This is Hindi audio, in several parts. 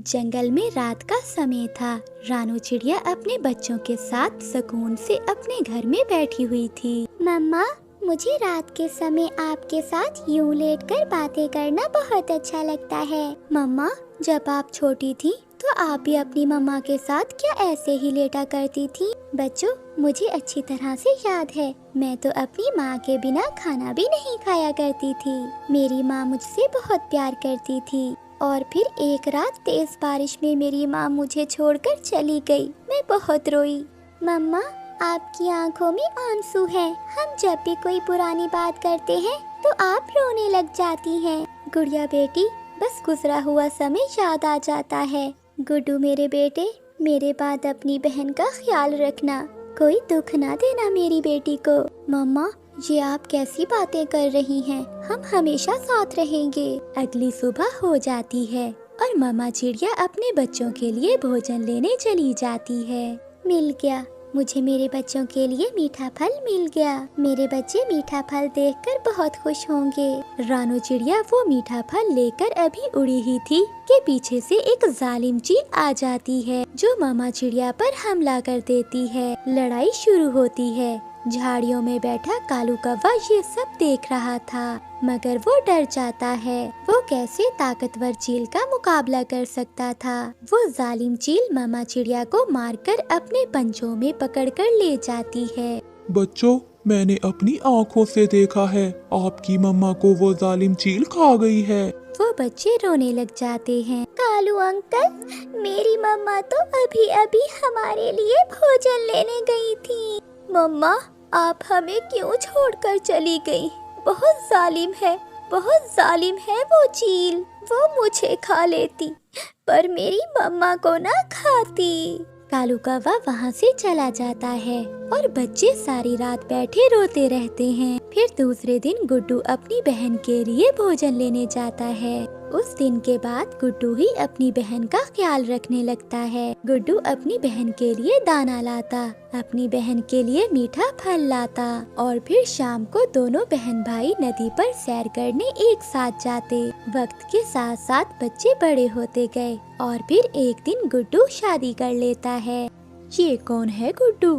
जंगल में रात का समय था। रानू चिड़िया अपने बच्चों के साथ सुकून से अपने घर में बैठी हुई थी। मम्मा, मुझे रात के समय आपके साथ यूं लेटकर बातें करना बहुत अच्छा लगता है। मम्मा, जब आप छोटी थी तो आप भी अपनी मम्मा के साथ क्या ऐसे ही लेटा करती थी? बच्चों, मुझे अच्छी तरह से याद है, मैं तो अपनी माँ के बिना खाना भी नहीं खाया करती थी। मेरी माँ मुझसे बहुत प्यार करती थी और फिर एक रात तेज बारिश में मेरी माँ मुझे छोड़कर चली गई। मैं बहुत रोई। मम्मा, आपकी आंखों में आंसू हैं। हम जब भी कोई पुरानी बात करते हैं तो आप रोने लग जाती हैं। गुड़िया बेटी, बस गुजरा हुआ समय याद आ जाता है। गुड्डू मेरे बेटे, मेरे बाद अपनी बहन का ख्याल रखना, कोई दुख ना देना मेरी बेटी को। मम्मा, ये आप कैसी बातें कर रही हैं? हम हमेशा साथ रहेंगे। अगली सुबह हो जाती है और मम्मा चिड़िया अपने बच्चों के लिए भोजन लेने चली जाती है। मिल गया, मुझे मेरे बच्चों के लिए मीठा फल मिल गया। मेरे बच्चे मीठा फल देखकर बहुत खुश होंगे। रानू चिड़िया वो मीठा फल लेकर अभी उड़ी ही थी कि पीछे से एक जालिम चील आ जाती है जो मामा चिड़िया पर हमला कर देती है। लड़ाई शुरू होती है। झाड़ियों में बैठा कालू कौवा ये सब देख रहा था, मगर वो डर जाता है। वो कैसे ताकतवर चील का मुकाबला कर सकता था? वो जालिम चील मामा चिड़िया को मारकर अपने पंजों में पकड़कर ले जाती है। बच्चों, मैंने अपनी आँखों से देखा है, आपकी मम्मा को वो जालिम चील खा गई है। वो बच्चे रोने लग जाते हैं। कालू अंकल, मेरी मम्मा तो अभी अभी हमारे लिए भोजन लेने गई थी। मम्मा, आप हमें क्यों छोड़कर चली गई? बहुत जालिम है, बहुत जालिम है वो चील। वो मुझे खा लेती पर मेरी मम्मा को ना खाती। कालू कौवा वहाँ से चला जाता है और बच्चे सारी रात बैठे रोते रहते हैं। फिर दूसरे दिन गुड्डू अपनी बहन के लिए भोजन लेने जाता है। उस दिन के बाद गुड्डू ही अपनी बहन का ख्याल रखने लगता है। गुड्डू अपनी बहन के लिए दाना लाता, अपनी बहन के लिए मीठा फल लाता और फिर शाम को दोनों बहन भाई नदी पर सैर करने एक साथ जाते। वक्त के साथ साथ बच्चे बड़े होते गए और फिर एक दिन गुड्डू शादी कर लेता है। ये कौन है गुड्डू?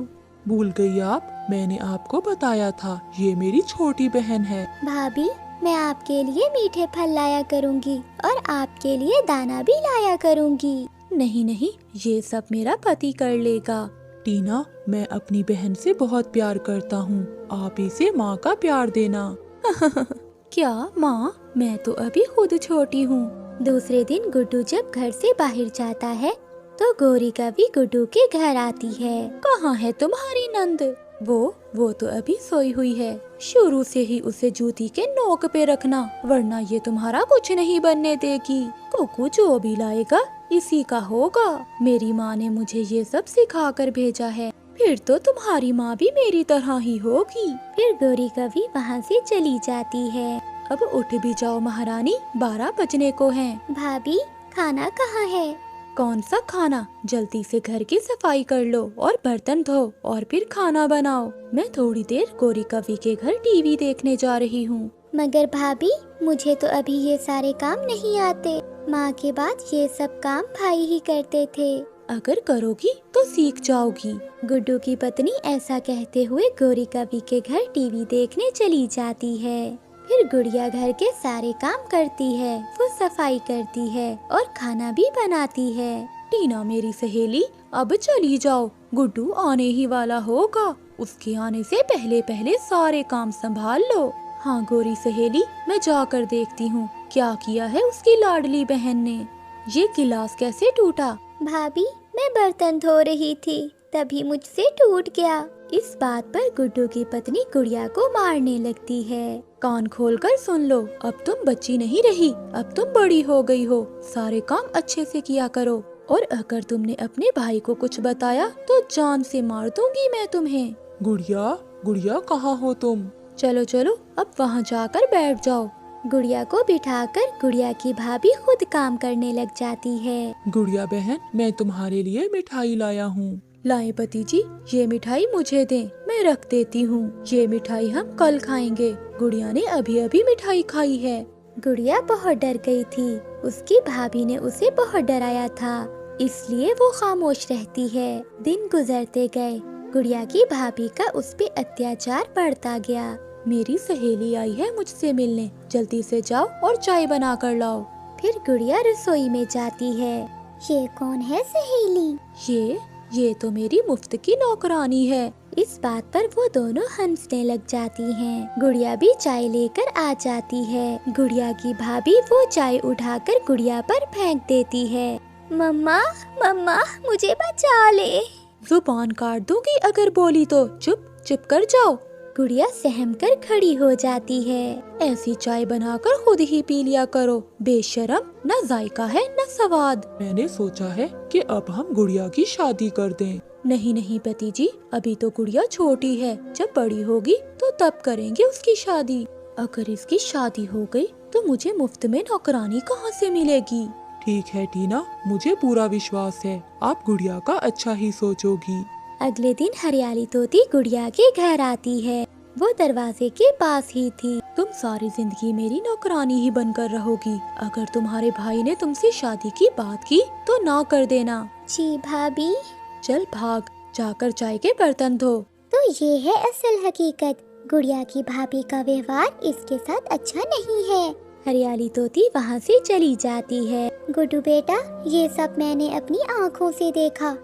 भूल गई आप? मैंने आपको बताया था, ये मेरी छोटी बहन है। भाभी, मैं आपके लिए मीठे फल लाया करूँगी और आपके लिए दाना भी लाया करूँगी। नहीं नहीं, ये सब मेरा पति कर लेगा। टीना, मैं अपनी बहन से बहुत प्यार करता हूँ, आप इसे माँ का प्यार देना। क्या माँ? मैं तो अभी खुद छोटी हूँ। दूसरे दिन गुड्डू जब घर से बाहर जाता है तो गौरी कभी गुड्डू के घर आती है। कहाँ है तुम्हारी नंद? वो तो अभी सोई हुई है। शुरू से ही उसे जूती के नोक पे रखना, वरना ये तुम्हारा कुछ नहीं बनने देगी। कुकू जो भी लाएगा इसी का होगा। मेरी माँ ने मुझे ये सब सिखा कर भेजा है, फिर तो तुम्हारी माँ भी मेरी तरह ही होगी। फिर गौरी कभी वहाँ से चली जाती है। अब उठ भी जाओ महारानी, 12 बजने को हैं। भाभी, खाना कहाँ है? कौन सा खाना? जल्दी से घर की सफाई कर लो और बर्तन धो और फिर खाना बनाओ। मैं थोड़ी देर गौरी कवि के घर टीवी देखने जा रही हूँ। मगर भाभी, मुझे तो अभी ये सारे काम नहीं आते। माँ के बाद ये सब काम भाई ही करते थे। अगर करोगी तो सीख जाओगी। गुड्डू की पत्नी ऐसा कहते हुए गौरी कवि के घर टीवी देखने चली जाती है। फिर गुड़िया घर के सारे काम करती है, वो सफाई करती है और खाना भी बनाती है। टीना मेरी सहेली, अब चली जाओ, गुड्डू आने ही वाला होगा। उसके आने से पहले पहले सारे काम संभाल लो। हाँ गौरी सहेली, मैं जाकर देखती हूँ क्या किया है उसकी लाडली बहन ने। ये गिलास कैसे टूटा? भाभी, मैं बर्तन धो रही थी, तभी मुझसे टूट गया। इस बात पर गुड्डू की पत्नी गुड़िया को मारने लगती है। कान खोलकर सुन लो, अब तुम बच्ची नहीं रही, अब तुम बड़ी हो गई हो। सारे काम अच्छे से किया करो और अगर तुमने अपने भाई को कुछ बताया तो जान से मार दूंगी मैं तुम्हें। गुड़िया, गुड़िया कहाँ हो तुम? चलो चलो, अब वहाँ जाकर बैठ जाओ। गुड़िया को बिठाकर गुड़िया की भाभी खुद काम करने लग जाती है। गुड़िया बहन, मैं तुम्हारे लिए मिठाई लाया हूँ। लाए पति जी, ये मिठाई मुझे दें, मैं रख देती हूँ। ये मिठाई हम कल खाएंगे। गुड़िया ने अभी अभी मिठाई खाई है। गुड़िया बहुत डर गई थी उसकी भाभी ने उसे बहुत डराया था, इसलिए वो खामोश रहती है। दिन गुजरते गए, गुड़िया की भाभी का उस पे अत्याचार बढ़ता गया। मेरी सहेली आई है मुझसे मिलने, जल्दी से जाओ और चाय बना कर लाओ। फिर गुड़िया रसोई में जाती है। ये कौन है सहेली? ये तो मेरी मुफ्त की नौकरानी है। इस बात पर वो दोनों हंसने लग जाती हैं। गुड़िया भी चाय लेकर आ जाती है। गुड़िया की भाभी वो चाय उठाकर गुड़िया पर फेंक देती है। मम्मा मम्मा मुझे बचा ले। जुबान काट दूंगी अगर बोली तो। चुप कर जाओ। गुड़िया सहम कर खड़ी हो जाती है। ऐसी चाय बनाकर खुद ही पी लिया करो, बेशरम, न जायका है न स्वाद। मैंने सोचा है कि अब हम गुड़िया की शादी कर दें। नहीं पति जी, अभी तो गुड़िया छोटी है, जब बड़ी होगी तो तब करेंगे उसकी शादी। अगर इसकी शादी हो गई तो मुझे मुफ्त में नौकरानी कहाँ से मिलेगी? ठीक है टीना, मुझे पूरा विश्वास है आप गुड़िया का अच्छा ही सोचोगी। अगले दिन हरियाली तोती गुड़िया के घर आती है। वो दरवाजे के पास ही थी। तुम सारी जिंदगी मेरी नौकरानी ही बनकर रहोगी। अगर तुम्हारे भाई ने तुमसे शादी की बात की तो ना कर देना। जी भाभी। चल भाग, जाकर चाय के बर्तन धो। तो ये है असल हकीकत। गुड़िया की भाभी का व्यवहार इसके साथ अच्छा नहीं है। हरियाली तोती वहाँ से चली जाती है। गुड्डू बेटा, ये सब मैंने अपनी आँखों से देखा।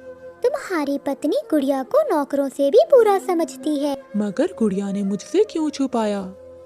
तुम्हारी पत्नी गुड़िया को नौकरों से भी बुरा समझती है। मगर गुड़िया ने मुझसे क्यों छुपाया?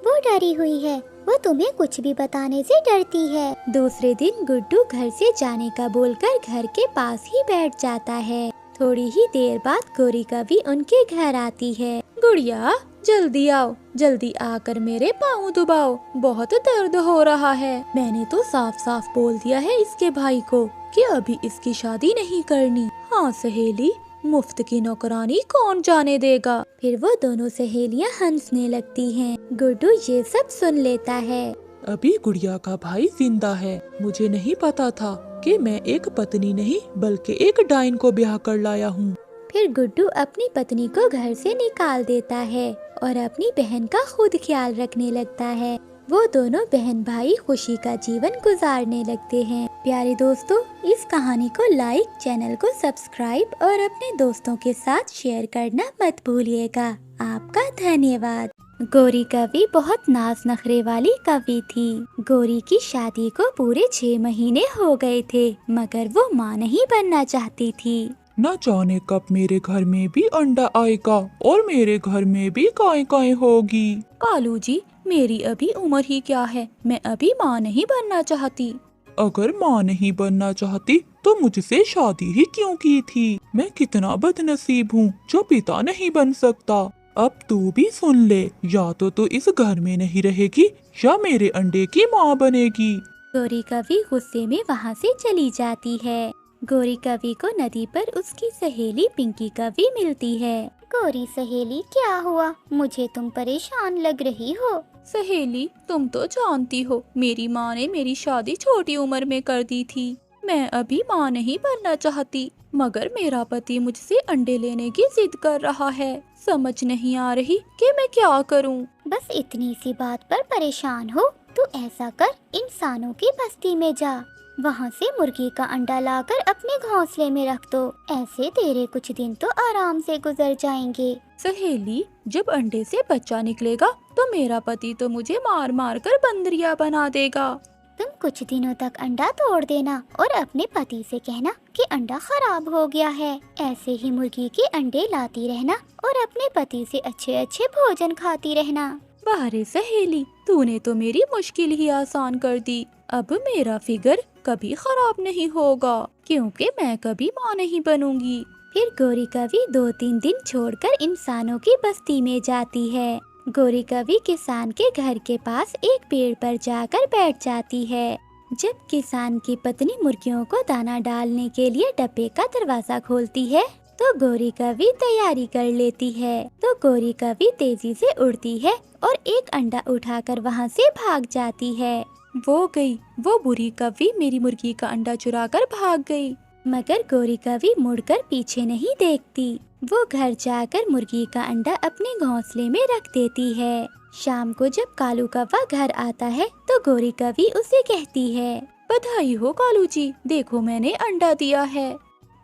वो डरी हुई है, वो तुम्हें कुछ भी बताने से डरती है। दूसरे दिन गुड्डू घर से जाने का बोलकर घर के पास ही बैठ जाता है। थोड़ी ही देर बाद गौरी कवि उनके घर आती है। गुड़िया, जल्दी आओ, जल्दी आकर मेरे पाँव दबाओ, बहुत दर्द हो रहा है। मैंने तो साफ साफ बोल दिया है इसके भाई को कि अभी इसकी शादी नहीं करनी। हाँ सहेली, मुफ्त की नौकरानी कौन जाने देगा। फिर वो दोनों सहेलियाँ हंसने लगती हैं। गुड्डू ये सब सुन लेता है। अभी गुड़िया का भाई जिंदा है। मुझे नहीं पता था कि मैं एक पत्नी नहीं बल्कि एक डाइन को ब्याह कर लाया हूँ। फिर गुड्डू अपनी पत्नी को घर से निकाल देता है और अपनी बहन का खुद ख्याल रखने लगता है। वो दोनों बहन भाई खुशी का जीवन गुजारने लगते हैं। प्यारे दोस्तों, इस कहानी को लाइक, चैनल को सब्सक्राइब और अपने दोस्तों के साथ शेयर करना मत भूलिएगा। आपका धन्यवाद। गौरी कवि बहुत नाज नखरे वाली कवि थी। गौरी की शादी को पूरे 6 महीने हो गए थे, मगर वो माँ नहीं बनना चाहती थी। न जाने कब मेरे घर में भी अंडा आएगा और मेरे घर में भी गाय होगी। कालू जी, मेरी अभी उम्र ही क्या है, मैं अभी माँ नहीं बनना चाहती। अगर माँ नहीं बनना चाहती तो मुझसे शादी ही क्यों की थी? मैं कितना बदनसीब हूँ जो पिता नहीं बन सकता। अब तू भी सुन ले, या तो तू इस घर में नहीं रहेगी या मेरे अंडे की माँ बनेगी। गौरी कवि गुस्से में वहाँ से चली जाती है। गौरी कवि को नदी पर उसकी सहेली पिंकी कवि मिलती है। गौरी सहेली, क्या हुआ? मुझे तुम परेशान लग रही हो। सहेली, तुम तो जानती हो मेरी माँ ने मेरी शादी छोटी उम्र में कर दी थी। मैं अभी माँ नहीं बनना चाहती, मगर मेरा पति मुझसे अंडे लेने की जिद कर रहा है। समझ नहीं आ रही कि मैं क्या करूँ। बस इतनी सी बात पर परेशान हो? तू ऐसा कर, इंसानों की बस्ती में जा, वहाँ से मुर्गी का अंडा लाकर अपने घोंसले में रख दो। ऐसे तेरे कुछ दिन तो आराम से गुजर जाएंगे। सहेली, जब अंडे से बच्चा निकलेगा तो मेरा पति तो मुझे मार मार कर बंदरिया बना देगा। तुम कुछ दिनों तक अंडा तोड़ देना और अपने पति से कहना कि अंडा खराब हो गया है। ऐसे ही मुर्गी के अंडे लाती रहना और अपने पति से अच्छे अच्छे भोजन खाती रहना। वाह रे सहेली, तूने तो मेरी मुश्किल ही आसान कर दी। अब मेरा फिगर कभी खराब नहीं होगा, क्योंकि मैं कभी माँ नहीं बनूंगी। फिर गौरी कवि 2-3 दिन छोड़कर इंसानों की बस्ती में जाती है। गौरी कवि किसान के घर के पास एक पेड़ पर जाकर बैठ जाती है। जब किसान की पत्नी मुर्गियों को दाना डालने के लिए डब्बे का दरवाजा खोलती है तो गौरी कवि तैयारी कर लेती है। तो गौरी कवि तेजी से उड़ती है और एक अंडा उठाकर वहाँ से भाग जाती है। वो बुरी कवि मेरी मुर्गी का अंडा चुराकर भाग गई, मगर गौरी कवि मुड़कर पीछे नहीं देखती। वो घर जाकर मुर्गी का अंडा अपने घोंसले में रख देती है। शाम को जब कालू कौवा घर आता है तो गौरी कवि उसे कहती है, बधाई हो कालू जी, देखो मैंने अंडा दिया है।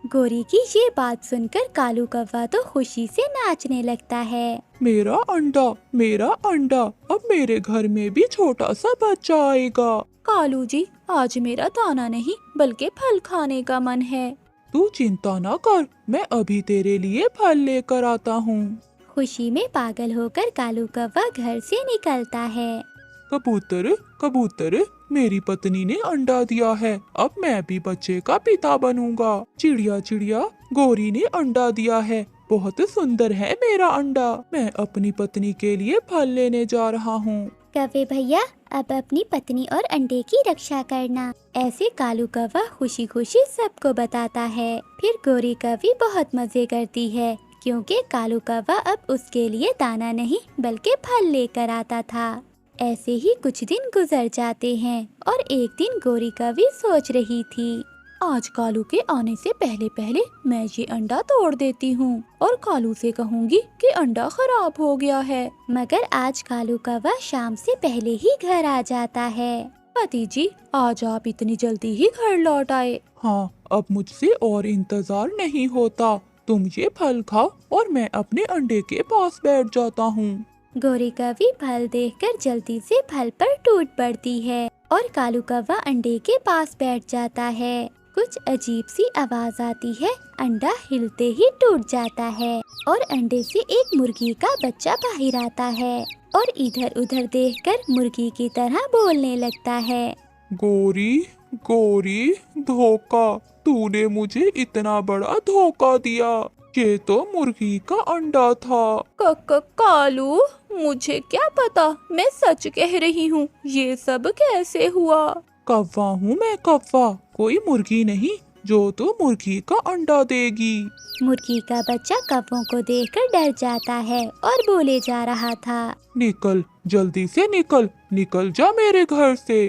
गोरी की ये बात सुनकर कालू कौवा तो खुशी से नाचने लगता है। मेरा अंडा, अब मेरे घर में भी छोटा सा बच्चा आएगा। कालू जी, आज मेरा दाना नहीं बल्कि फल खाने का मन है। तू चिंता न कर, मैं अभी तेरे लिए फल लेकर आता हूँ। खुशी में पागल होकर कालू कौवा घर से निकलता है। कबूतर कबूतर, मेरी पत्नी ने अंडा दिया है, अब मैं भी बच्चे का पिता बनूंगा। चिड़िया चिड़िया, गोरी ने अंडा दिया है, बहुत सुंदर है मेरा अंडा। मैं अपनी पत्नी के लिए फल लेने जा रहा हूँ। कौवे भैया, अब अपनी पत्नी और अंडे की रक्षा करना। ऐसे कालू कौवा खुशी खुशी सबको बताता है। फिर गोरी कौवी बहुत मजे करती है, क्योंकि कालू कौवा अब उसके लिए दाना नहीं बल्कि फल लेकर आता था। ऐसे ही कुछ दिन गुजर जाते हैं और एक दिन गोरी कौवी सोच रही थी, आज कालू के आने से पहले पहले मैं ये अंडा तोड़ देती हूँ और कालू से कहूँगी कि अंडा खराब हो गया है। मगर आज कालू कौवा शाम से पहले ही घर आ जाता है। पति जी, आज आप इतनी जल्दी ही घर लौट आए। हाँ, अब मुझसे और इंतजार नहीं होता। तुम ये फल खाओ और मैं अपने अंडे के पास बैठ जाता हूँ। गोरी कौवी फल देखकर जल्दी से फल पर टूट पड़ती है और कालू कौवा अंडे के पास बैठ जाता है। कुछ अजीब सी आवाज आती है, अंडा हिलते ही टूट जाता है और अंडे से एक मुर्गी का बच्चा बाहर आता है और इधर उधर देखकर मुर्गी की तरह बोलने लगता है। गोरी गोरी, धोखा, तूने मुझे इतना बड़ा धोखा दिया। ये तो मुर्गी का अंडा था। कालू, मुझे क्या पता, मैं सच कह रही हूँ। ये सब कैसे हुआ? कौवा हूँ मैं, कौवा, कोई मुर्गी नहीं जो तो मुर्गी का अंडा देगी। मुर्गी का बच्चा कौवों को देखकर डर जाता है और बोले जा रहा था, निकल, जल्दी से निकल, निकल जा मेरे घर से।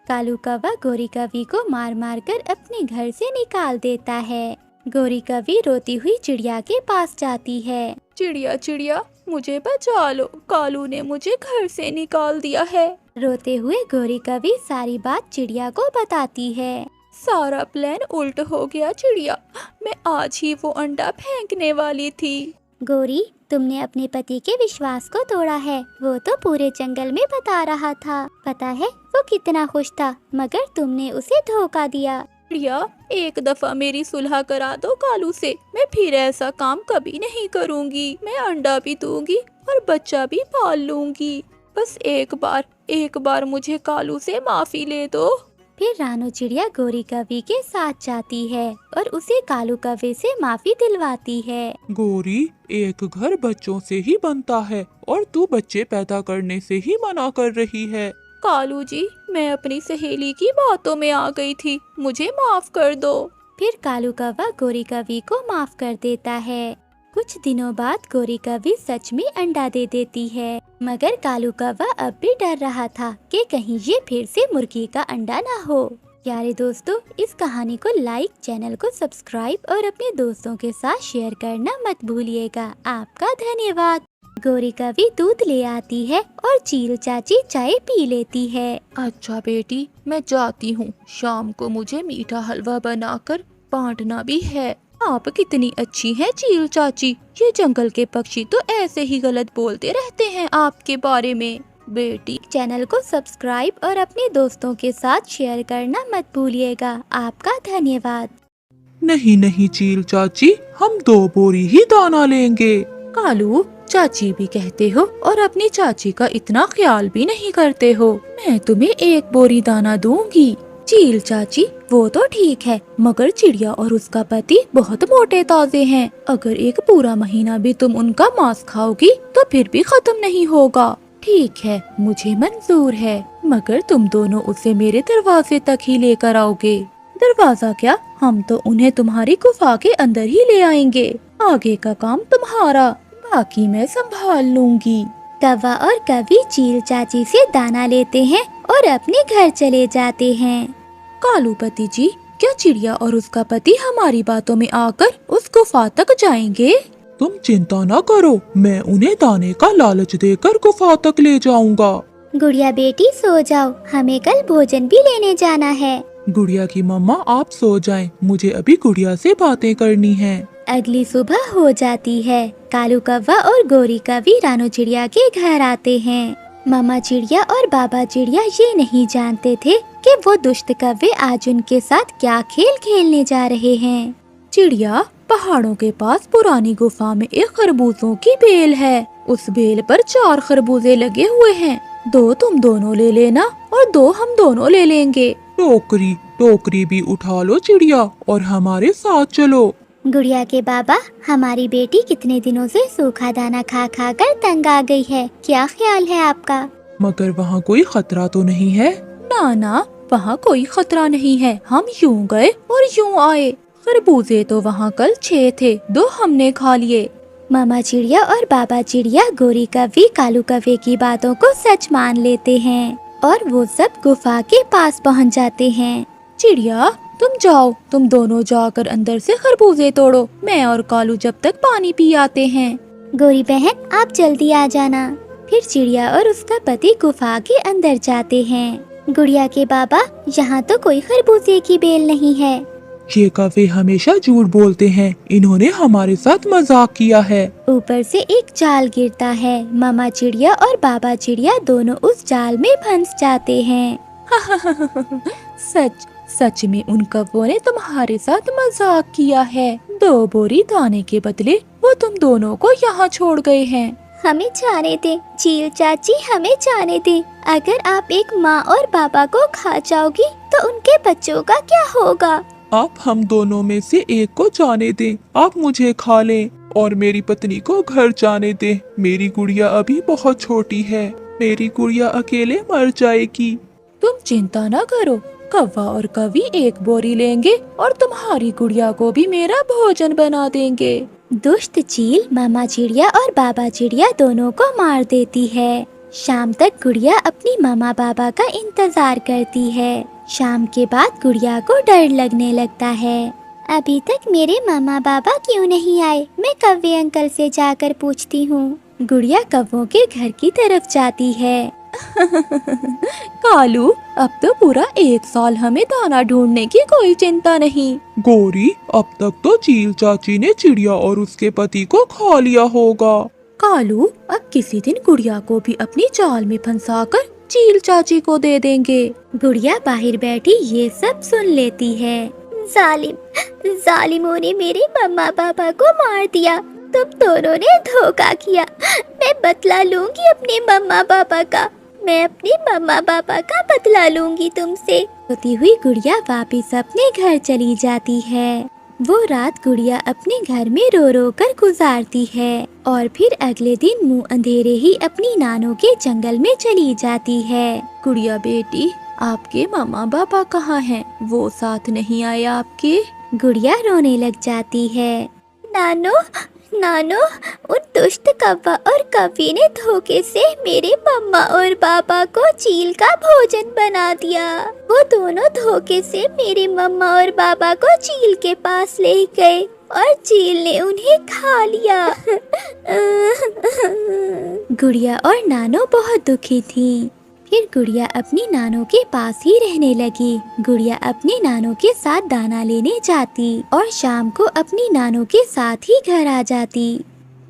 कालू कौवा गोरी कौवी को मार मार कर अपने घर से निकाल देता है। गोरी कौवी रोती हुई चिड़िया के पास जाती है। चिड़िया चिड़िया, मुझे बचा लो, कालू ने मुझे घर से निकाल दिया है। रोते हुए गोरी कौवी सारी बात चिड़िया को बताती है। सारा प्लान उल्ट हो गया चिड़िया, मैं आज ही वो अंडा फेंकने वाली थी। गोरी, तुमने अपने पति के विश्वास को तोड़ा है। वो तो पूरे जंगल में बता रहा था, पता है वो कितना खुश था, मगर तुमने उसे धोखा दिया। चिड़िया, एक दफा मेरी सुलह करा दो कालू से, मैं फिर ऐसा काम कभी नहीं करूँगी। मैं अंडा भी दूंगी और बच्चा भी पाल लूंगी। बस एक बार मुझे कालू से माफी ले दो। फिर रानू चिड़िया गोरी कौवी के साथ जाती है और उसे कालू कौवे से माफी दिलवाती है। गोरी, एक घर बच्चों से ही बनता है और तू बच्चे पैदा करने से ही मना कर रही है। कालू जी, मैं अपनी सहेली की बातों में आ गई थी, मुझे माफ कर दो। फिर कालू कौवा गोरी कौवी को माफ कर देता है। कुछ दिनों बाद गोरी कौवी सच में अंडा दे देती है, मगर कालू कौवा अब भी डर रहा था कि कहीं ये फिर से मुर्गी का अंडा ना हो। प्यारे दोस्तों, इस कहानी को लाइक, चैनल को सब्सक्राइब और अपने दोस्तों के साथ शेयर करना मत भूलिएगा। आपका धन्यवाद। गोरी कौवी दूध ले आती है और चील चाची चाय पी लेती है। अच्छा बेटी, मैं जाती हूँ, शाम को मुझे मीठा हलवा बनाकर बांटना भी है। आप कितनी अच्छी हैं चील चाची, ये जंगल के पक्षी तो ऐसे ही गलत बोलते रहते हैं आपके बारे में। बेटी, चैनल को सब्सक्राइब और अपने दोस्तों के साथ शेयर करना मत भूलिएगा। आपका धन्यवाद। नहीं नहीं चील चाची, हम 2 बोरी ही दाना लेंगे। कालू, चाची भी कहते हो और अपनी चाची का इतना ख्याल भी नहीं करते हो। मैं तुम्हें 1 बोरी दाना दूंगी। चील चाची, वो तो ठीक है, मगर चिड़िया और उसका पति बहुत मोटे ताजे हैं। अगर एक पूरा महीना भी तुम उनका मांस खाओगी तो फिर भी खत्म नहीं होगा। ठीक है, मुझे मंजूर है, मगर तुम दोनों उसे मेरे दरवाजे तक ही लेकर आओगे। दरवाजा क्या, हम तो उन्हें तुम्हारी गुफा के अंदर ही ले आएंगे। आगे का काम तुम्हारा, बाकी मैं संभाल लूंगी। कौवा और कौवी चील चाची से दाना लेते हैं और अपने घर चले जाते हैं। कालू पति जी, क्या चिड़िया और उसका पति हमारी बातों में आकर उस गुफा तक जाएंगे? तुम चिंता न करो, मैं उन्हें दाने का लालच देकर गुफा तक ले जाऊंगा। गुड़िया बेटी, सो जाओ, हमें कल भोजन भी लेने जाना है। गुड़िया की मम्मा आप सो जाएं, मुझे अभी गुड़िया से बातें करनी हैं। अगली सुबह हो जाती है। कालू कौवा और गोरी कौवी रानू चिड़िया के घर आते हैं। मामा चिड़िया और बाबा चिड़िया ये नहीं जानते थे कि वो दुष्ट कौवे आज उनके साथ क्या खेल खेलने जा रहे हैं। चिड़िया, पहाड़ों के पास पुरानी गुफा में एक खरबूजों की बेल है। उस बेल पर 4 खरबूजे लगे हुए हैं। 2 तुम दोनों ले लेना और 2 हम दोनों ले लेंगे। टोकरी टोकरी भी उठा लो चिड़िया और हमारे साथ चलो। गुड़िया के बाबा, हमारी बेटी कितने दिनों से सूखा दाना खा खा कर तंग आ गई है, क्या ख्याल है आपका? मगर वहाँ कोई खतरा तो नहीं है? ना ना, वहाँ कोई खतरा नहीं है। हम यूं गए और यूं आए। खरबूजे तो वहाँ कल 6 थे, 2 हमने खा लिए। मामा चिड़िया और बाबा चिड़िया गोरी कौवी कालू कौवे की बातों को सच मान लेते हैं और वो सब गुफा के पास पहुँच जाते हैं। चिड़िया, तुम जाओ, तुम दोनों जाकर अंदर से खरबूजे तोड़ो। मैं और कालू जब तक पानी पी आते हैं। गोरी बहन, आप जल्दी आ जाना। फिर चिड़िया और उसका पति गुफा के अंदर जाते हैं। गुड़िया के बाबा, यहाँ तो कोई खरबूजे की बेल नहीं है। ये कौवे हमेशा झूठ बोलते हैं, इन्होंने हमारे साथ मजाक किया है। ऊपर से एक जाल गिरता है। मामा चिड़िया और बाबा चिड़िया दोनों उस जाल में फंस जाते हैं। सच में उन कौवों ने तुम्हारे साथ मजाक किया है। 2 बोरी दाने के बदले वो तुम दोनों को यहाँ छोड़ गए हैं। हमें जाने दे चील चाची, हमें जाने दे। अगर आप एक माँ और पापा को खा जाओगी तो उनके बच्चों का क्या होगा? आप हम दोनों में से एक को जाने दें। आप मुझे खा लें और मेरी पत्नी को घर जाने दें। मेरी गुड़िया अभी बहुत छोटी है, मेरी गुड़िया अकेले मर जाएगी। तुम चिंता न करो, कौवा और कौवी 1 बोरी लेंगे और तुम्हारी गुड़िया को भी मेरा भोजन बना देंगे। दुष्ट चील मामा चिड़िया और बाबा चिड़िया दोनों को मार देती है। शाम तक गुड़िया अपनी मामा बाबा का इंतजार करती है। शाम के बाद गुड़िया को डर लगने लगता है। अभी तक मेरे मामा बाबा क्यों नहीं आए? मैं कौवे अंकल से जाकर पूछती हूँ। गुड़िया कौवों के घर की तरफ जाती है। कालू, अब तो पूरा 1 साल हमें दाना ढूंढने की कोई चिंता नहीं। गोरी, अब तक तो चील चाची ने चिड़िया और उसके पति को खा लिया होगा। कालू, अब किसी दिन गुड़िया को भी अपनी जाल में फंसाकर चील चाची को दे देंगे। गुड़िया बाहर बैठी ये सब सुन लेती है। जालिमों ने मेरे मम्मा पापा को मार दिया। तुम दोनों ने धोखा किया। मैं बदला लूंगी अपने मम्मा पापा का। मैं अपने मम्मा पापा का बदला लूंगी तुमसे। रोती हुई गुड़िया वापस अपने घर चली जाती है। वो रात गुड़िया अपने घर में रो रो कर गुजारती है और फिर अगले दिन मुंह अंधेरे ही अपनी नानों के जंगल में चली जाती है। गुड़िया बेटी, आपके मामा पापा कहाँ हैं? वो साथ नहीं आए आपके? गुड़िया रोने लग जाती है। नानो, उन दुष्ट कौवा और कौवी ने धोखे से मेरे मम्मा और पापा को चील का भोजन बना दिया। वो दोनों धोखे से मेरे मम्मा और पापा को चील के पास ले गए और चील ने उन्हें खा लिया। गुड़िया और नानो बहुत दुखी थी। फिर गुड़िया अपनी नानों के पास ही रहने लगी। गुड़िया अपनी नानों के साथ दाना लेने जाती और शाम को अपनी नानों के साथ ही घर आ जाती।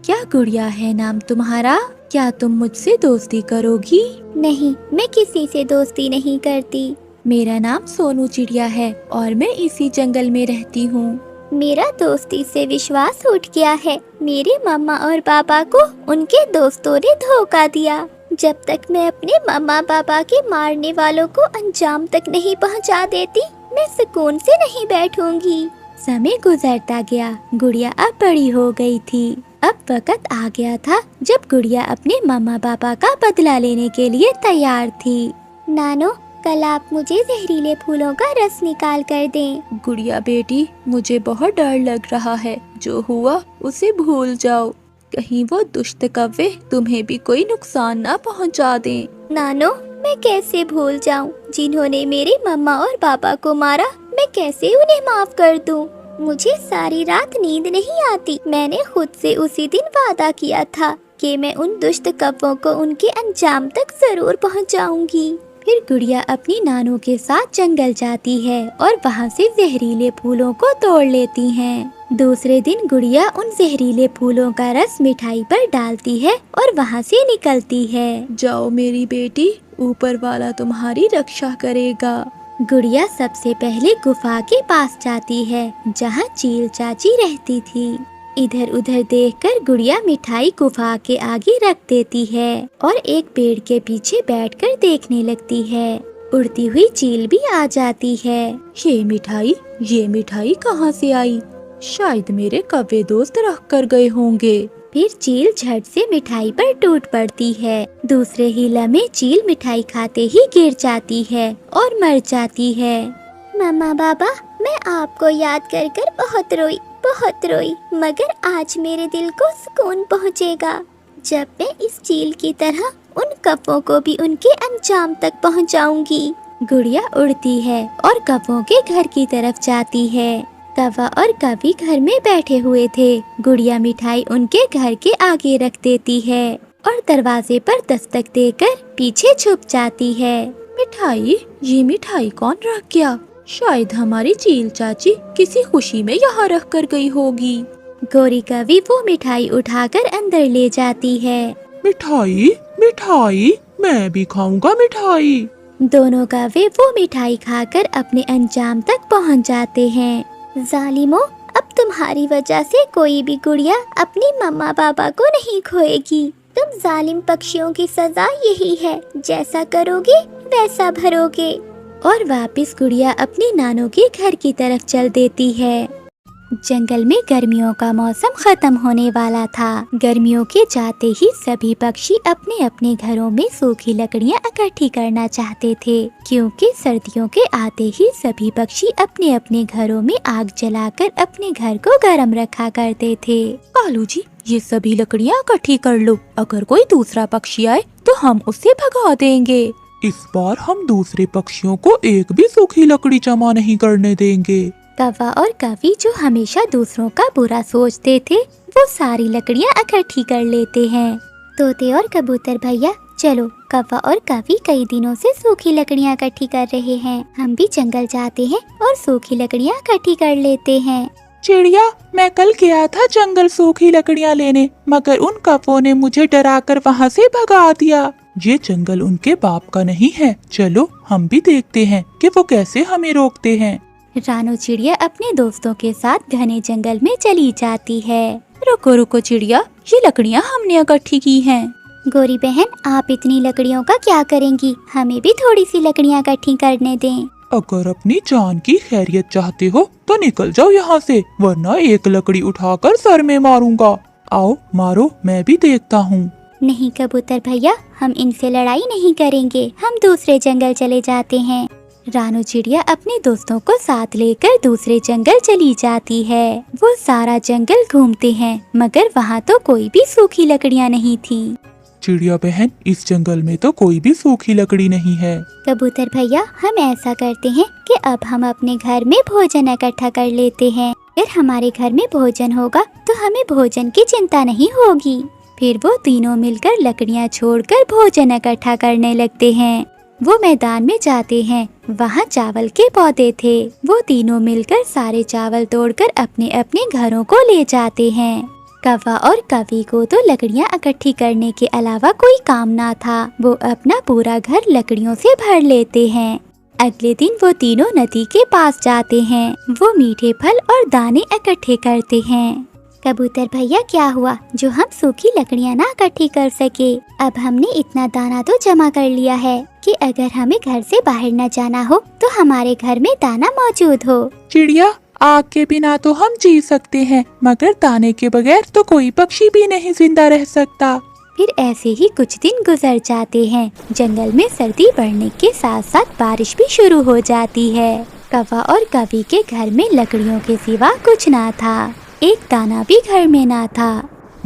क्या गुड़िया है नाम तुम्हारा? क्या तुम मुझसे दोस्ती करोगी? नहीं, मैं किसी से दोस्ती नहीं करती। मेरा नाम सोनू चिड़िया है और मैं इसी जंगल में रहती हूँ। मेरा दोस्ती से विश्वास उठ गया है। मेरे मम्मा और पापा को उनके दोस्तों ने धोखा दिया। जब तक मैं अपने मम्मा पापा के मारने वालों को अंजाम तक नहीं पहुंचा देती, मैं सुकून से नहीं बैठूंगी। समय गुजरता गया। गुड़िया अब बड़ी हो गई थी। अब वक्त आ गया था जब गुड़िया अपने मम्मा पापा का बदला लेने के लिए तैयार थी। नानो, कल आप मुझे जहरीले फूलों का रस निकाल कर दें। गुड़िया बेटी, मुझे बहुत डर लग रहा है। जो हुआ उसे भूल जाओ। कहीं वो दुष्ट कौवे तुम्हें भी कोई नुकसान ना पहुंचा दें। नानो, मैं कैसे भूल जाऊं? जिन्होंने मेरे मम्मा और पापा को मारा, मैं कैसे उन्हें माफ कर दूं? मुझे सारी रात नींद नहीं आती। मैंने खुद से उसी दिन वादा किया था कि मैं उन दुष्ट कौवों को उनके अंजाम तक जरूर पहुंचाऊंगी। फिर गुड़िया अपनी नानू के साथ जंगल जाती है और वहाँ से जहरीले फूलों को तोड़ लेती हैं। दूसरे दिन गुड़िया उन जहरीले फूलों का रस मिठाई पर डालती है और वहाँ से निकलती है। जाओ मेरी बेटी, ऊपर वाला तुम्हारी रक्षा करेगा। गुड़िया सबसे पहले गुफा के पास जाती है जहाँ चील चाची रहती थी। इधर उधर देखकर गुड़िया मिठाई गुफा के आगे रख देती है और एक पेड़ के पीछे बैठकर देखने लगती है। उड़ती हुई चील भी आ जाती है। ये मिठाई कहाँ से आई? शायद मेरे कव्वे दोस्त रख कर गए होंगे। फिर चील झट से मिठाई पर टूट पड़ती है। दूसरे ही लम्हे चील मिठाई खाते ही गिर जाती है और मर जाती है। मम्मा पापा, मैं आपको याद कर कर बहुत रोई, मगर आज मेरे दिल को सुकून पहुँचेगा जब मैं इस चील की तरह उन कव्वों को भी उनके अंजाम तक पहुँचाऊंगी। गुड़िया उड़ती है और कव्वों के घर की तरफ जाती है। कव्वा और कवि घर में बैठे हुए थे। गुड़िया मिठाई उनके घर के आगे रख देती है और दरवाजे पर दस्तक देकर पीछे छुप जाती है। ये मिठाई कौन रख गया? शायद हमारी चील चाची किसी खुशी में यहाँ रख कर गई होगी। गोरी कवि वो मिठाई उठाकर अंदर ले जाती है। मिठाई, मैं भी खाऊंगा मिठाई। दोनों कौवे वो मिठाई खाकर अपने अंजाम तक पहुँच जाते हैं। जालिमो, अब तुम्हारी वजह से कोई भी गुड़िया अपनी मम्मा पापा को नहीं खोएगी। तुम जालिम पक्षियों की सजा यही है, जैसा करोगे वैसा भरोगे। और वापस गुड़िया अपनी नानू के घर की तरफ चल देती है। जंगल में गर्मियों का मौसम खत्म होने वाला था। गर्मियों के जाते ही सभी पक्षी अपने अपने घरों में सूखी लकड़ियां इकट्ठी करना चाहते थे, क्योंकि सर्दियों के आते ही सभी पक्षी अपने अपने घरों में आग जलाकर अपने घर को गर्म रखा करते थे। कालू जी, ये सभी लकड़ियां इकट्ठी कर लो। अगर कोई दूसरा पक्षी आए तो हम उसे भगा देंगे। इस बार हम दूसरे पक्षियों को एक भी सूखी लकड़ी जमा नहीं करने देंगे। कौवा और कवि, जो हमेशा दूसरों का बुरा सोचते थे, वो सारी लकड़ियाँ इकट्ठी कर लेते हैं। तोते और कबूतर भैया, चलो, कौवा और कवि कई दिनों से सूखी लकड़ियाँ इकट्ठी कर रहे हैं। हम भी जंगल जाते हैं और सूखी लकड़ियाँ इकट्ठी कर लेते हैं। चिड़िया, मैं कल गया था जंगल सूखी लकड़ियाँ लेने, मगर उन कौवों ने मुझे डराकर वहाँ से भगा दिया। ये जंगल उनके बाप का नहीं है। चलो, हम भी देखते हैं कि वो कैसे हमें रोकते हैं। रानू चिड़िया अपने दोस्तों के साथ घने जंगल में चली जाती है। रुको चिड़िया, ये लकड़ियाँ हमने इकट्ठी की हैं। गोरी बहन, आप इतनी लकड़ियों का क्या करेंगी? हमें भी थोड़ी सी लकड़ियाँ इकट्ठी करने दें। अगर अपनी जान की खैरियत चाहते हो तो निकल जाओ यहाँ से, वरना एक लकड़ी उठाकर सर में मारूंगा। आओ मारो, मैं भी देखता हूँ। नहीं कबूतर भैया, हम इनसे लड़ाई नहीं करेंगे। हम दूसरे जंगल चले जाते हैं। रानू चिड़िया अपने दोस्तों को साथ लेकर दूसरे जंगल चली जाती है। वो सारा जंगल घूमते हैं, मगर वहाँ तो कोई भी सूखी लकड़ियाँ नहीं थी। चिड़िया बहन, इस जंगल में तो कोई भी सूखी लकड़ी नहीं है। कबूतर भैया, हम ऐसा करते हैं कि अब हम अपने घर में भोजन इकट्ठा कर लेते हैं। फिर हमारे घर में भोजन होगा तो हमें भोजन की चिंता नहीं होगी। फिर वो तीनों मिलकर लकड़ियाँ छोड़कर भोजन इकट्ठा करने लगते हैं। वो मैदान में जाते हैं। वहाँ चावल के पौधे थे। वो तीनों मिलकर सारे चावल तोड़कर अपने अपने घरों को ले जाते हैं। कौवा और कवि को तो लकड़ियाँ इकट्ठी करने के अलावा कोई काम ना था। वो अपना पूरा घर लकड़ियों से भर लेते हैं। अगले दिन वो तीनों नदी के पास जाते हैं। वो मीठे फल और दाने इकट्ठे करते हैं। कबूतर भैया, क्या हुआ जो हम सूखी लकड़ियाँ ना इकट्ठी कर सके? अब हमने इतना दाना तो जमा कर लिया है कि अगर हमें घर से बाहर न जाना हो तो हमारे घर में दाना मौजूद हो। चिड़िया, आग के बिना तो हम जी सकते हैं, मगर दाने के बगैर तो कोई पक्षी भी नहीं जिंदा रह सकता। फिर ऐसे ही कुछ दिन गुजर जाते हैं। जंगल में सर्दी बढ़ने के साथ साथ बारिश भी शुरू हो जाती है। कौवा और कवि के घर में लकड़ियों के सिवा कुछ ना था। एक दाना भी घर में ना था।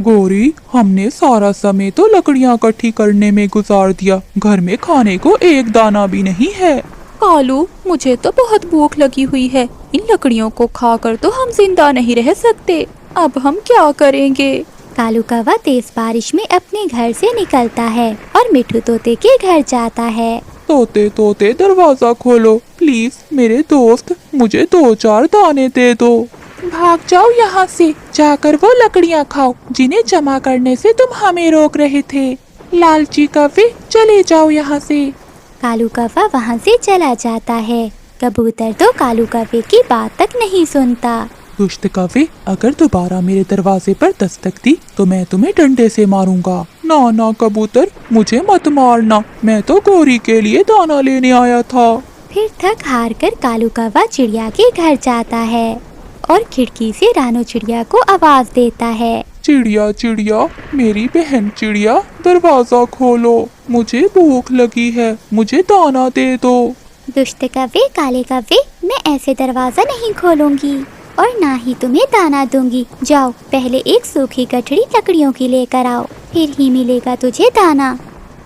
गोरी, हमने सारा समय तो लकड़ियाँ इकट्ठी करने में गुजार दिया, घर में खाने को एक दाना भी नहीं है। कालू, मुझे तो बहुत भूख लगी हुई है। इन लकड़ियों को खाकर तो हम जिंदा नहीं रह सकते। अब हम क्या करेंगे? कालू कौवा तेज बारिश में अपने घर से निकलता है और मिठू तोते के घर जाता है। तोते तोते दरवाजा खोलो प्लीज मेरे दोस्त, मुझे 2-4 दाने दे दो। भाग जाओ यहाँ से, जाकर वो लकड़ियाँ खाओ जिन्हें जमा करने से तुम हमें रोक रहे थे। लालची कौवे, चले जाओ यहाँ से। कालू कौवा वहाँ से चला जाता है। कबूतर तो कालू कौवे की बात तक नहीं सुनता। दुष्ट कौवे, अगर दोबारा मेरे दरवाजे पर दस्तक दी तो मैं तुम्हें डंडे से मारूंगा। ना ना कबूतर, मुझे मत मारना, मैं तो गोरी के लिए दाना लेने आया था। फिर थक हार कर कालू कौवा चिड़िया के घर जाता है और खिड़की से रानू चिड़िया को आवाज देता है। चिड़िया चिड़िया, मेरी बहन चिड़िया, दरवाजा खोलो, मुझे भूख लगी है, मुझे दाना दे दो। दुष्ट कौवे, काले कौवे, मैं ऐसे दरवाजा नहीं खोलूंगी और ना ही तुम्हें दाना दूंगी। जाओ, पहले एक सूखी गठरी लकड़ियों की लेकर आओ, फिर ही मिलेगा तुझे दाना।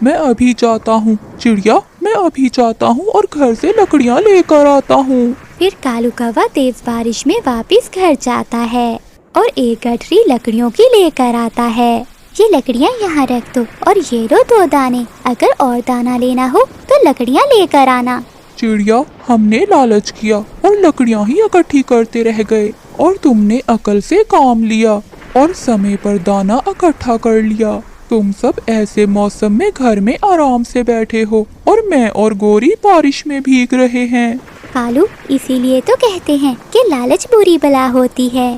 मैं अभी जाता हूँ चिड़िया, मैं अभी जाता हूँ और घर से लकड़ियाँ लेकर आता हूँ। फिर कालू कौवा तेज बारिश में वापस घर जाता है और एक गठरी लकड़ियों की लेकर आता है। ये लकड़ियाँ यहाँ रख दो और ये लो 2 दाने। अगर और दाना लेना हो तो लकड़ियाँ लेकर आना। चिड़िया, हमने लालच किया और लकड़ियाँ ही इकट्ठी करते रह गए और तुमने अकल से काम लिया और समय पर दाना इकट्ठा कर लिया। तुम सब ऐसे मौसम में घर में आराम से बैठे हो और मैं और गोरी बारिश में भीग रहे हैं। कालू, इसीलिए तो कहते हैं कि लालच बुरी बला होती है।